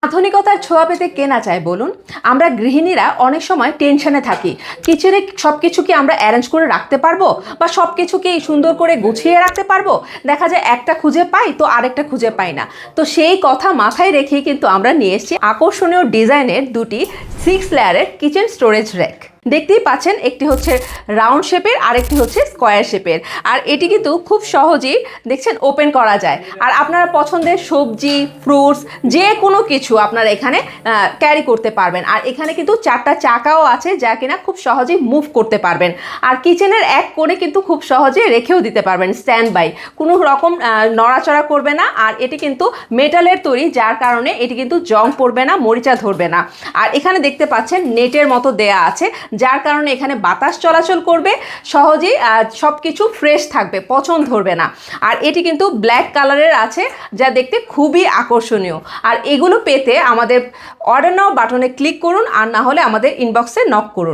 আধুনিকতার ছোঁয়া পেতে কে না চায় বলুন। আমরা গৃহিণীরা অনেক সময় টেনশনে থাকি, কিচেনে সব কিছু কি আমরা অ্যারেঞ্জ করে রাখতে পারবো, বা সব কিছু কি সুন্দর করে গুছিয়ে রাখতে পারবো। দেখা যায় একটা খুঁজে পাই তো আরেকটা খুঁজে পাই না। তো সেই কথা মাথায় রেখেই কিন্তু আমরা নিয়ে এসেছি আকর্ষণীয় ডিজাইনের দুটি 6 লেয়ারের কিচেন স্টোরেজ র্যাক। দেখতেই পাচ্ছেন, একটি হচ্ছে রাউন্ড শেপের আর একটি হচ্ছে স্কোয়ার শেপের। আর এটি কিন্তু খুব সহজেই দেখছেন ওপেন করা যায়। আর আপনারা পছন্দের সবজি, ফ্রুটস, যে কোনো কিছু আপনারা এখানে ক্যারি করতে পারবেন। আর এখানে কিন্তু 4টা চাকাও আছে, যা কিনা খুব সহজেই মুভ করতে পারবেন। আর কিচেনের এক কোণে কিন্তু খুব সহজে রেখেও দিতে পারবেন স্ট্যান্ড বাই, কোনো রকম নড়াচড়া করবে না। আর এটি কিন্তু মেটালের তৈরি, যার কারণে এটি কিন্তু জং পড়বে না, মরিচা ধরবে না। আর এখানে দেখতে পাচ্ছেন নেটের মতো দেয়া আছে, যার কারণে এখানে বাতাস চলাচল করবে, সহজেই সব কিছু ফ্রেশ থাকবে, পচন ধরবে না। আর এটি কিন্তু ব্ল্যাক কালারের আছে, যা দেখতে খুবই আকর্ষণীয়। আর এগুলো পেতে আমাদের অর্ডার নাও বাটনে ক্লিক করুন, আর না হলে আমাদের ইনবক্সে নক করুন।